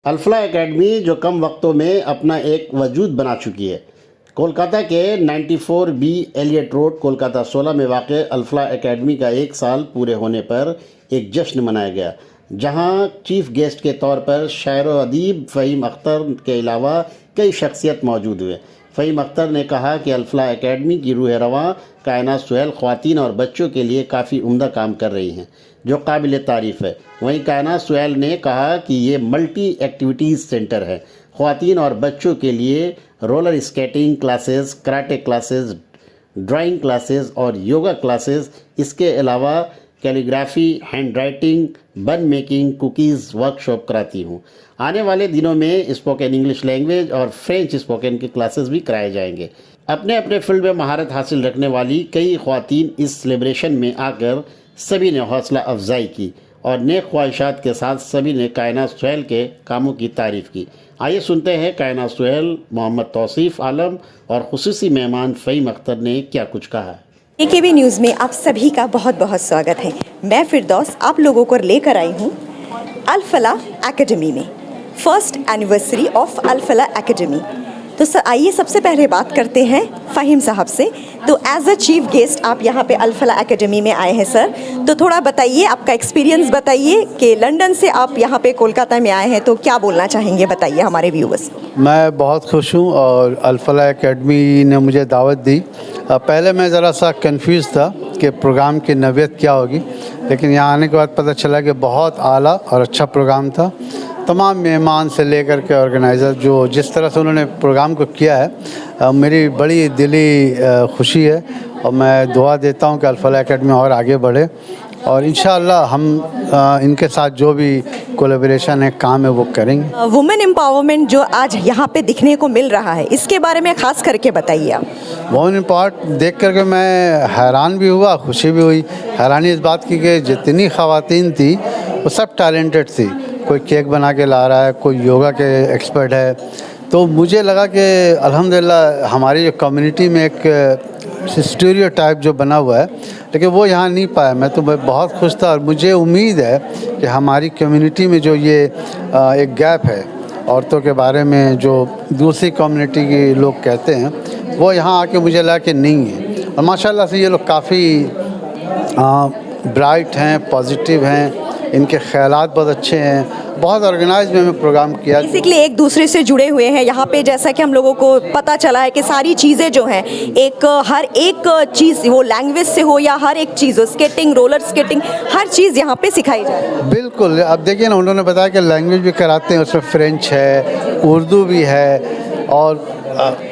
Alfalah academy जो कम वक्तों में अपना एक वजूद बना चुकी है। कोलकाता के 94 बी एलियट रोड कोलकाता 16 में वाक़ अल्फला एकेडमी का एक साल पूरे होने पर एक जश्न मनाया गया, जहां चीफ गेस्ट के तौर पर शायर व अदीब फ़हीम अख्तर के अलावा कई शख्सियत मौजूद हुए। फ़हीम अख्तर ने कहा कि अल्फला एकेडमी की रूह रवां कायनात सुहेल ख़वातीन और बच्चों के लिए काफ़ी उम्दा काम कर रही हैं, जो काबिल तारीफ़ है। वहीं कायनात सुहेल ने कहा कि ये मल्टी एक्टिविटीज़ सेंटर है। ख़वातीन और बच्चों के लिए roller skating classes, karate classes, drawing classes और योगा क्लासेस, इसके अलावा कैलीग्राफी, हैंड राइटिंग, बन मेकिंग, कुकीज़ वर्कशॉप कराती हूँ। आने वाले दिनों में स्पोकन इंग्लिश लैंग्वेज और फ्रेंच स्पोकन के क्लासेस भी कराए जाएंगे। अपने अपने फील्ड में महारत हासिल रखने वाली कई ख़वातीन इस सेलिब्रेशन में आकर सभी ने हौसला अफजाई की और नेक ख्वाहिशात के साथ सभी ने कायनात सुहेल के कामों की तारीफ़ की। आइए सुनते हैं कायनात सुहेल, मोहम्मद तौसीफ़ आलम और खुसूसी मेहमान फ़हीम अख्तर ने क्या कुछ कहा। AKB न्यूज़ में आप सभी का बहुत बहुत स्वागत है। मैं फिरदौस आप लोगों को लेकर आई हूँ अल-फलाह एकेडमी में, first anniversary of Al Falah academy. तो आइए सबसे पहले बात करते हैं फ़हीम साहब से। तो एज अ चीफ गेस्ट आप यहाँ पे अल-फलाह एकेडमी में आए हैं सर, तो थोड़ा बताइए, आपका एक्सपीरियंस बताइए कि लंदन से आप यहाँ पे कोलकाता में आए हैं, तो क्या बोलना चाहेंगे, बताइए हमारे व्यूअर्स को। मैं बहुत खुश हूँ और अल-फलाह एकेडमी ने मुझे दावत दी। पहले मैं ज़रा सा कंफ्यूज था कि प्रोग्राम की नौइयत क्या होगी, लेकिन यहाँ आने के बाद पता चला कि बहुत आला और अच्छा प्रोग्राम था। तमाम मेहमान से लेकर के ऑर्गेनाइज़र जो जिस तरह से उन्होंने प्रोग्राम को किया है, मेरी बड़ी दिली खुशी है और मैं दुआ देता हूँ कि अल-फलाह एकेडमी और आगे बढ़े और इंशाअल्लाह हम इनके साथ जो भी कोलैबोरेशन है, काम है, वो करेंगे। वुमेन एम्पावरमेंट जो आज यहाँ पे दिखने को मिल रहा है, इसके बारे में ख़ास करके बताइए आप। वुमेन एम्पावरमेंट देख करके मैं हैरान भी हुआ, खुशी भी हुई। हैरानी इस बात की कि जितनी ख़वातीन थी वो सब टैलेंटेड थी। कोई केक बना के ला रहा है, कोई योगा के एक्सपर्ट है। तो मुझे लगा कि अल्हम्दुलिल्लाह हमारी जो कम्युनिटी में एक स्टीरियोटाइप जो बना हुआ है, लेकिन वो यहाँ नहीं पाया। मैं बहुत खुश था और मुझे उम्मीद है कि हमारी कम्युनिटी में जो ये एक गैप है औरतों के बारे में, जो दूसरी कम्युनिटी के लोग कहते हैं, वो यहाँ आके मुझे लगा कि नहीं है। और माशाल्लाह से ये लोग काफ़ी ब्राइट हैं, पॉजिटिव हैं, इनके ख़यालात बहुत अच्छे हैं, बहुत ऑर्गेनाइज में प्रोग्राम किया। बेसिकली एक दूसरे से जुड़े हुए हैं यहाँ पे। जैसा कि हम लोगों को पता चला है कि सारी चीज़ें जो हैं, हर एक चीज़, वो लैंग्वेज से हो या हर एक चीज़ हो, स्केटिंग, रोलर स्केटिंग, हर चीज़ यहाँ पे सिखाई जा रही है। बिल्कुल। अब देखिए ना, उन्होंने बताया कि लैंग्वेज भी कराते हैं, उसमें फ्रेंच है, उर्दू भी है। और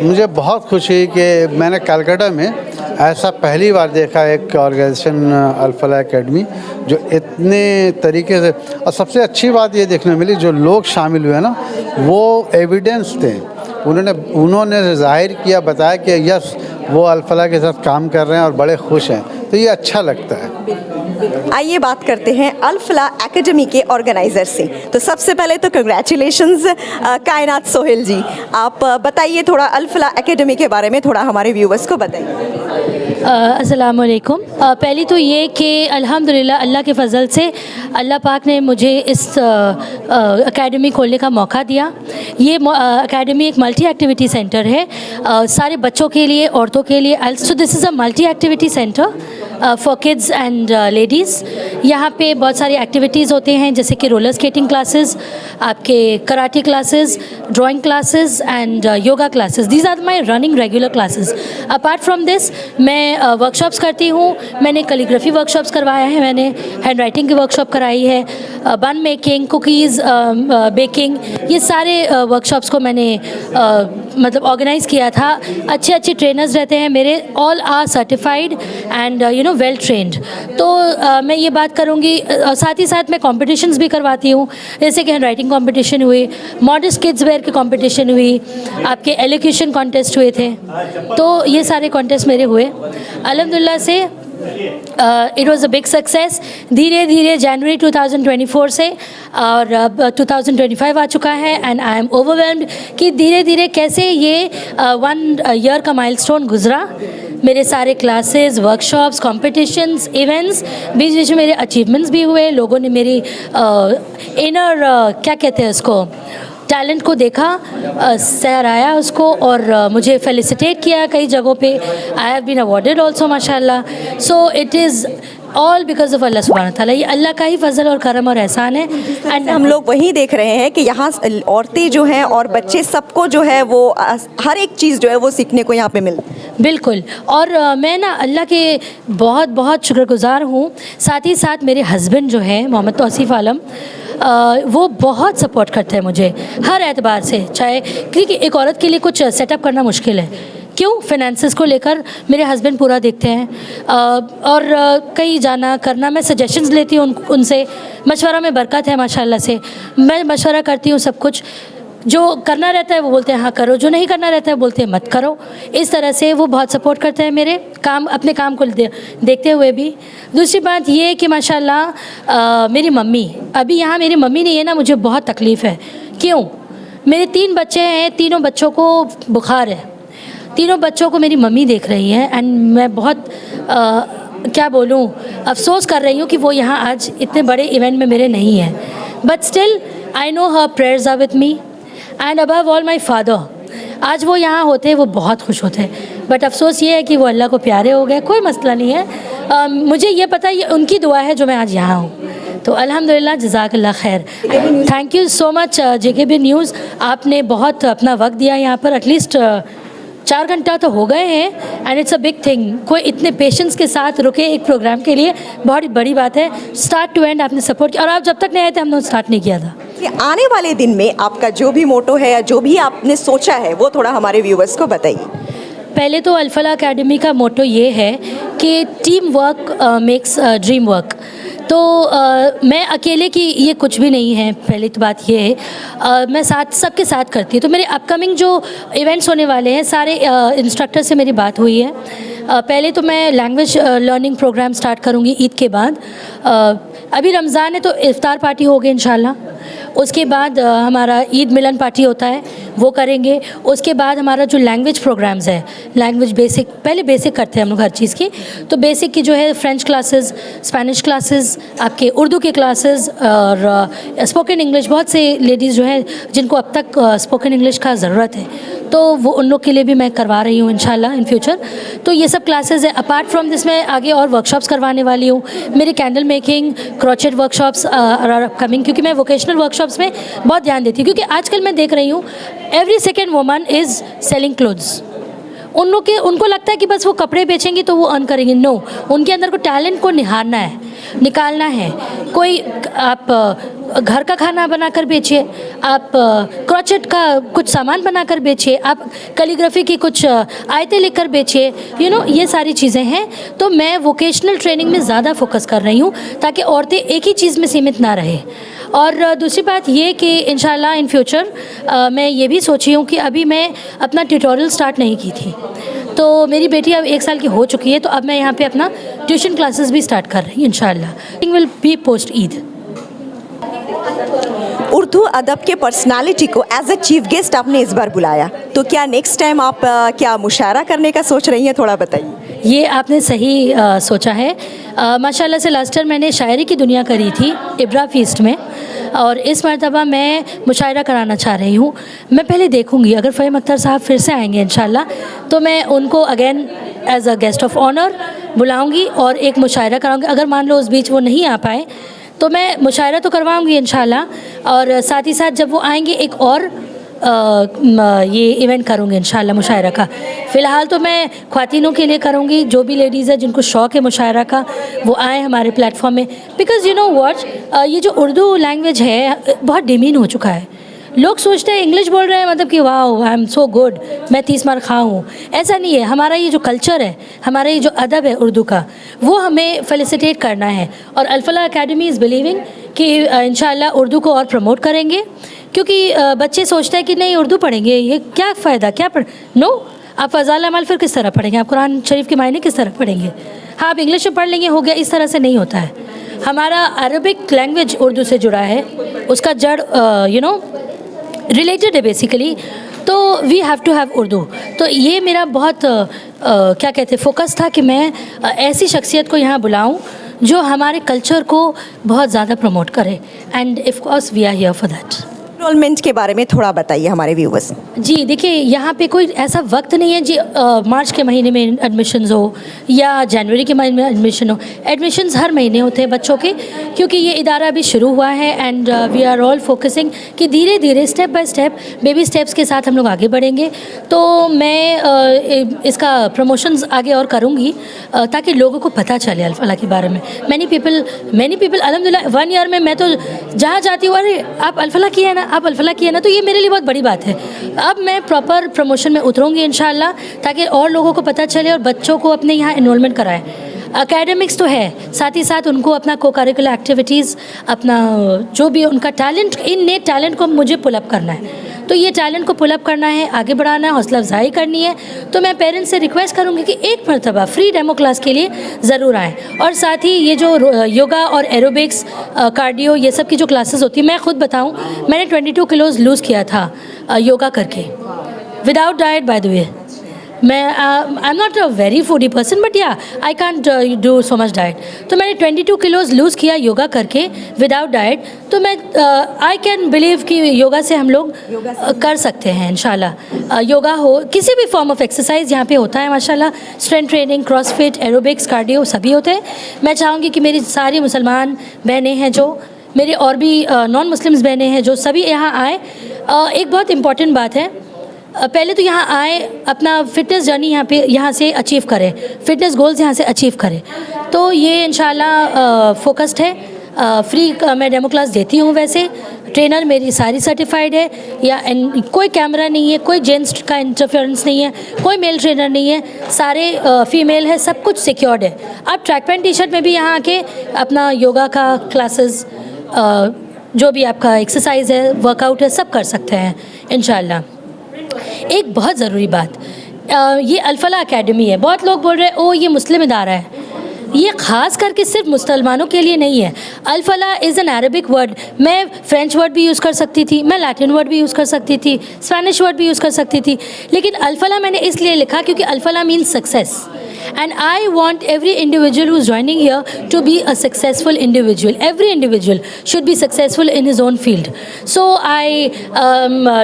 मुझे बहुत खुशी कि मैंने कलकत्ता में ऐसा पहली बार देखा एक ऑर्गेनाइजेशन अल-फलाह एकेडमी जो इतने तरीके से। और सबसे अच्छी बात ये देखने मिली, जो लोग शामिल हुए ना, वो एविडेंस थे। उन्होंने ज़ाहिर किया, बताया कि यस वो अल-फलाह के साथ काम कर रहे हैं और बड़े खुश हैं। तो ये अच्छा लगता है। आइए बात करते हैं अल-फलाह एकेडमी के ऑर्गेनाइज़र से। तो सबसे पहले तो कंग्रेचुलेशंस कायनात सुहेल जी, आप बताइए थोड़ा अल-फलाह एकेडमी के बारे में, थोड़ा हमारे व्यूवर्स को बताइए। अस्सलाम वालेकुम। पहली तो ये कि अल्हम्दुलिल्लाह अल्लाह के फ़ज़ल से अल्लाह पाक ने मुझे इस एकेडमी खोलने का मौका दिया। ये एकेडमी एक मल्टी एक्टिविटी सेंटर है, सारे बच्चों के लिए, औरतों के लिए। So this is a multi activity centre for kids and ladies. यहाँ पे बहुत सारी एक्टिविटीज़ होते हैं, जैसे कि रोलर स्केटिंग क्लासेस, आपके karate classes, drawing classes and yoga classes. These are my running regular classes. Apart from this मैं वर्कशॉप्स करती हूँ। मैंने कैलीग्राफी वर्कशॉप्स करवाया है, मैंने हैंड राइटिंग की वर्कशॉप कराई है, बन मेकिंग, कुकीज़ बेकिंग, ये सारे वर्कशॉप्स को मैंने मतलब ऑर्गेनाइज़ किया था। अच्छे अच्छे ट्रेनर्स रहते हैं मेरे, all are certified and well trained. तो मैं ये बात करूँगी, साथ ही साथ मैं कॉम्पिटिशन्स भी करवाती हूँ, जैसे कि हैंड राइटिंग कॉम्पिटिशन हुई, मॉडर्न किड्स वेयर की कॉम्पिटिशन हुई, आपके एलोक्यूशन कॉन्टेस्ट हुए थे। तो ये सारे कॉन्टेस्ट मेरे हुए अल्हम्दुलिल्लाह से। It was a big success. धीरे धीरे जनवरी 2024 से और अब 2025 आ चुका है एंड आई एम ओवरवेल्म्ड कि धीरे धीरे कैसे ये 1 ईयर का माइलस्टोन गुजरा। मेरे सारे क्लासेस, वर्कशॉप्स, कॉम्पिटिशन्स, इवेंट्स, बीच बीच में मेरे अचीवमेंट्स भी हुए। लोगों ने मेरी इनर क्या कहते हैं उसको, टैलेंट को देखा, सराहा उसको और मुझे फेलिसिटेट किया कई जगहों पे। I have been awarded also माशाल्लाह। So it is all because of Allah सुब्हानहू व तआला। ये अल्लाह का ही फजल और करम और एहसान है। एंड हम लोग वही देख रहे हैं कि यहाँ औरतें जो हैं और बच्चे सबको जो है वो हर एक चीज़ जो है वो सीखने को यहाँ पे मिल। बिल्कुल। और मैं ना अल्लाह के बहुत बहुत शुक्रगुजार हूँ। साथ ही साथ मेरे हस्बैंड जो है मोहम्मद तौसीफ़ आलम, वो बहुत सपोर्ट करते हैं मुझे हर एतबार से। चाहे क्योंकि एक औरत के लिए कुछ सेटअप करना मुश्किल है, क्यों, फाइनेंसेस को लेकर मेरे हस्बैंड पूरा देखते हैं। और कहीं जाना करना, मैं सजेशंस लेती हूँ उनसे, मशवरा में बरकत है माशाल्लाह से। मैं मशवरा करती हूँ सब कुछ, जो करना रहता है वो बोलते हैं हाँ करो, जो नहीं करना रहता है बोलते हैं मत करो। इस तरह से वो बहुत सपोर्ट करते हैं मेरे काम, अपने काम को देखते हुए भी। दूसरी बात ये कि माशाल्लाह मेरी मम्मी, अभी यहाँ मेरी मम्मी नहीं है ना, मुझे बहुत तकलीफ़ है। क्यों, मेरे 3 बच्चे हैं, तीनों बच्चों को बुखार है, तीनों बच्चों को मेरी मम्मी देख रही है। एंड मैं बहुत क्या बोलूँ, अफसोस कर रही हूँ कि वो यहाँ आज इतने बड़े इवेंट में मेरे नहीं हैं। But still I know her prayers are with me and above all my father. आज वो यहाँ होते वो बहुत खुश होते, बट अफसोस ये है कि वो अल्लाह को प्यारे हो गए। कोई मसला नहीं है, मुझे ये पता है ये उनकी दुआ है जो मैं आज यहाँ हूँ। तो अल्हम्दुलिल्लाह, जज़ाकल्लाह खैर। Thank you so much JKB news, आपने बहुत अपना वक्त दिया यहाँ पर। एटलीस्ट 4 घंटा तो हो गए हैं and it's a big thing. कोई इतने पेशेंस के साथ रुके एक प्रोग्राम के लिए, बहुत बड़ी बात है। स्टार्ट टू एंड आपने सपोर्ट किया, और आप जब तक नहीं आए थे हमने स्टार्ट नहीं किया था। कि आने वाले दिन में आपका जो भी मोटो है या जो भी आपने सोचा है वो थोड़ा हमारे व्यूवर्स को बताइए। पहले तो अल-फलाह एकेडमी का मोटो ये है कि team work makes dream work. तो मैं अकेले की ये कुछ भी नहीं है, पहली तो बात ये है। मैं सबके साथ करती हूँ। तो मेरे अपकमिंग जो इवेंट्स होने वाले हैं, सारे इंस्ट्रक्टर से मेरी बात हुई है। पहले तो मैं लैंग्वेज लर्निंग प्रोग्राम स्टार्ट करूँगी ईद के बाद। अभी रमज़ान है तो इफ्तार पार्टी होगी इंशाल्लाह। उसके बाद हमारा ईद मिलन पार्टी होता है, वो करेंगे। उसके बाद हमारा जो लैंग्वेज प्रोग्राम्स है, लैंग्वेज बेसिक, पहले बेसिक करते हैं हम लोग हर चीज़ की। तो बेसिक की जो है फ्रेंच क्लासेस, स्पेनिश क्लासेस, आपके उर्दू के क्लासेस और स्पोकन इंग्लिश। बहुत से लेडीज़ जो हैं जिनको अब तक स्पोकन इंग्लिश का ज़रूरत है, तो वो उन लोग के लिए भी मैं करवा रही हूँ इंशाल्लाह इन फ्यूचर। तो ये सब क्लासेस है। अपार्ट फ्रॉम दिस मैं आगे और वर्कशॉप्स करवाने वाली हूँ। मेरे candle making, crochet workshops are coming, क्योंकि मैं वोकेशनल वर्कशॉप्स में बहुत ध्यान देती हूँ। क्योंकि आजकल मैं देख रही हूँ every second woman is selling clothes. उनको लगता है कि बस वो कपड़े बेचेंगी तो वो अर्न करेंगी। नो, उनके अंदर को टैलेंट को निहारना है, निकालना है। कोई आप घर का खाना बनाकर बेचिए, आप क्रोचेट का कुछ सामान बनाकर बेचिए, आप कैलीग्राफी की कुछ आयतें लिखकर बेचिए। ये सारी चीज़ें हैं। तो मैं वोकेशनल ट्रेनिंग में ज़्यादा फोकस कर रही हूँ ताकि औरतें एक ही चीज़ में सीमित ना रहे। और दूसरी बात ये कि इंशाल्लाह इन फ्यूचर मैं ये भी सोची हूँ कि अभी मैं अपना ट्यूटोरियल स्टार्ट नहीं की थी, तो मेरी बेटी अब 1 साल की हो चुकी है, तो अब मैं यहाँ पे अपना ट्यूशन क्लासेस भी स्टार्ट कर रही हूँ इंशाल्लाह। Will be post Eid. Urdu अदब के पर्सनालिटी को एज अ चीफ गेस्ट आपने इस बार बुलाया, तो क्या नेक्स्ट टाइम आप क्या मुशायरा करने का सोच रही हैं, थोड़ा बताइए। ये आपने सही सोचा है। माशाल्लाह से लास्ट ईयर मैंने शायरी की दुनिया करी थी इब्रा फीस्ट में, और इस मरतबा मैं मुशायरा कराना चाह रही हूँ। मैं पहले देखूँगी, अगर फ़हीम अख्तर साहब फिर से आएंगे इंशाल्लाह, तो मैं उनको again as a guest of honour बुलाऊँगी और एक मुशायरा कराऊँगी। अगर मान लो उस बीच वो नहीं आ पाए तो मैं मुशायरा तो करवाऊँगी इंशाल्लाह, और साथ ही साथ जब वो आएंगे एक और ये इवेंट करूँगी इंशाल्लाह मुशायरा का। फ़िलहाल तो मैं ख्वातीनों के लिए करूँगी, जो भी लेडीज़ है जिनको शौक़ है मुशायरा का वो आए हमारे प्लेटफॉर्म में। बिकॉज़ यू नो व्हाट, ये जो उर्दू लैंग्वेज है बहुत डिमीन हो चुका है। लोग सोचते हैं इंग्लिश बोल रहे हैं मतलब कि वाह आई एम सो गुड, मैं 30 मार खा हूँ। ऐसा नहीं है। हमारा ये जो कल्चर है, हमारा ये जो अदब है उर्दू का, वो हमें फेलिसिटेट करना है। और अल-फलाह एकेडमी इज़ बिलीविंग कि इंशाल्लाह उर्दू को और प्रमोट करेंगे। क्योंकि बच्चे सोचते हैं कि नहीं उर्दू पढ़ेंगे, ये क्या फ़ायदा, क्या नो, आप फ़ज़ाइल अमाल फिर किस तरह पढ़ेंगे, आप कुरान शरीफ के मायने किस तरह पढ़ेंगे। हाँ, आप इंग्लिश में पढ़ लेंगे, हो गया, इस तरह से नहीं होता है। हमारा अरबिक लैंग्वेज उर्दू से जुड़ा है, उसका जड़ रिलेटेड है बेसिकली। तो we have to have Urdu. तो ये मेरा बहुत क्या कहते हैं फोकस था कि मैं ऐसी शख्सियत को यहाँ बुलाऊँ जो हमारे कल्चर को बहुत ज़्यादा प्रमोट करे, and of course we are here for that. Enrolment के बारे में थोड़ा बताइए हमारे व्यूवर्स। जी देखिए, यहाँ पे कोई ऐसा वक्त नहीं है जी मार्च के महीने में एडमिशन्स हो या जनवरी के महीने में एडमिशन हो। एडमिशन्स हर महीने होते हैं बच्चों के, क्योंकि ये इदारा अभी शुरू हुआ है and we are all focusing कि धीरे धीरे step by step baby steps के साथ हम लोग आगे बढ़ेंगे। तो मैं इसका प्रमोशंस आगे और करूँगी ताकि लोगों को पता चले अल-फलाह के बारे में। मैनी पीपल अल्हम्दुलिल्लाह 1 ईयर में मैं तो जहाँ जाती हूँ, अरे आप अल-फलाह किए हैं ना, आप अल-फलाह किए ना, तो ये मेरे लिए बहुत बड़ी बात है। अब मैं प्रॉपर प्रमोशन में उतरूँगी इंशाल्लाह, ताकि और लोगों को पता चले और बच्चों को अपने यहाँ एनरोलमेंट कराएं। एकेडमिक्स तो है, साथ ही साथ उनको अपना को करिकुलर एक्टिविटीज़, अपना जो भी उनका टैलेंट, इन नेट टैलेंट को मुझे पुल अप करना है। तो ये टैलेंट को पुल अप करना है, आगे बढ़ाना है, हौसला अफजाई करनी है। तो मैं पेरेंट्स से रिक्वेस्ट करूँगी कि एक मरतबा फ्री डेमो क्लास के लिए ज़रूर आएँ। और साथ ही ये जो योगा और एरोबिक्स, कार्डियो, ये सब की जो क्लासेस होती है, मैं खुद बताऊँ, मैंने 22 किलोज़ लूज़ किया था योगा करके, without diet by the way. मैं I am not a very foodie person, but yeah I can't do so much diet. तो मैंने 22 किलोज़ लूज़ किया योगा करके विदाउट डाइट। तो मैं आई कैन बिलीव कि योगा से हम लोग कर सकते हैं इंशाल्लाह। योगा हो, किसी भी फॉर्म ऑफ एक्सरसाइज यहाँ पे होता है माशाल्लाह। Strength training, CrossFit, aerobics, cardio सभी होते हैं। मैं चाहूँगी कि मेरी सारी मुसलमान बहनें हैं, जो मेरी और भी नॉन मुस्लिम्स बहनें हैं, जो सभी यहाँ आए। एक बहुत इम्पॉर्टेंट बात है, पहले तो यहाँ आए, अपना फिटनेस जर्नी यहाँ से अचीव करें, फिटनेस गोल्स यहाँ से अचीव करें। तो ये इंशाल्लाह फोकस्ड है। फ्री मैं डेमो क्लास देती हूँ। वैसे ट्रेनर मेरी सारी सर्टिफाइड है, या कोई कैमरा नहीं है, कोई जेंट्स का इंटरफेरेंस नहीं है, कोई मेल ट्रेनर नहीं है, सारे फीमेल है, सब कुछ सिक्योर्ड है। आप ट्रैक पैंट टी शर्ट में भी यहाँ आके अपना योगा का क्लासेस, जो भी आपका एक्सरसाइज है, वर्कआउट है, सब कर सकते हैं इंशाल्लाह। एक बहुत ज़रूरी बात, ये अल-फलाह एकेडमी है। बहुत लोग बोल रहे हैं ओ ये मुस्लिम इदारा है। ये ख़ास करके सिर्फ मुसलमानों के लिए नहीं है। Al Falah is an Arabic word. मैं फ्रेंच वर्ड भी यूज़ कर सकती थी, मैं लैटिन वर्ड भी यूज़ कर सकती थी, स्पेनिश वर्ड भी यूज़ कर सकती थी, लेकिन अल-फलाह मैंने इसलिए लिखा क्योंकि Al-Falah means success, and I want every individual who's joining here to be a successful individual. Every individual should be successful in his own field. So I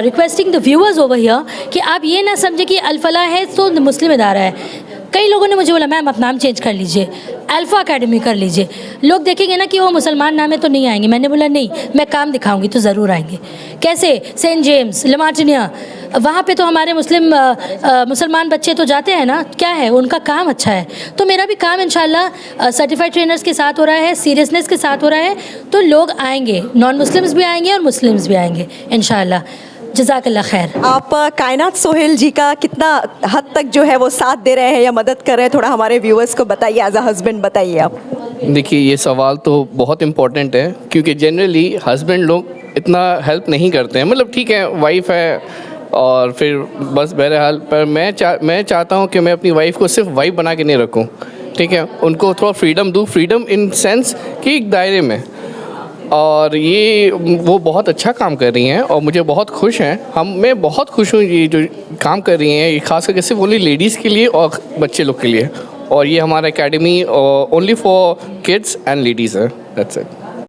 requesting the viewers over here कि आप ये ना समझे कि अल-फलाह है तो मुस्लिम इदारा है। कई लोगों ने मुझे बोला मैम आप नाम चेंज कर लीजिए, अल्फ़ा एकेडमी कर लीजिए। लोग देखेंगे ना कि वो मुसलमान नाम है तो नहीं आएंगे। मैंने बोला नहीं, मैं काम दिखाऊंगी तो ज़रूर आएंगे। कैसे? सेंट जेम्स, लमार्टिनिया, वहाँ पे तो हमारे मुसलमान बच्चे तो जाते हैं ना, क्या है उनका काम अच्छा है। तो मेरा भी काम इंशाल्लाह सर्टिफाइड ट्रेनर्स के साथ हो रहा है, सीरियसनेस के साथ हो रहा है, तो लोग आएंगे, नॉन मुस्लिम्स भी आएंगे और मुस्लिम्स भी आएंगे इंशाल्लाह। जज़ाकल्लाह खैर। आप कायनात सोहेल जी का कितना हद तक जो है वो साथ दे रहे हैं या मदद कर रहे हैं, थोड़ा हमारे व्यूअर्स को बताइए, एज अ हस्बैंड बताइए आप। देखिए ये सवाल तो बहुत इम्पोर्टेंट है, क्योंकि जनरली हस्बैंड लोग इतना हेल्प नहीं करते हैं। मतलब ठीक है वाइफ है और फिर बस बहरहाल, पर मैं चाहता हूँ कि मैं अपनी वाइफ को सिर्फ वाइफ बना के नहीं रखूँ। ठीक है, उनको थोड़ा फ्रीडम दूँ, फ्रीडम इन सेंस कि एक दायरे में। और ये वो बहुत अच्छा काम कर रही हैं और मुझे बहुत खुश हैं। मैं बहुत खुश हूँ ये जो काम कर रही हैं, ये खास करके सिर्फ ओनली लेडीज़ के लिए और बच्चे लोग के लिए। और ये हमारा academy only for kids and ladies है। That's it.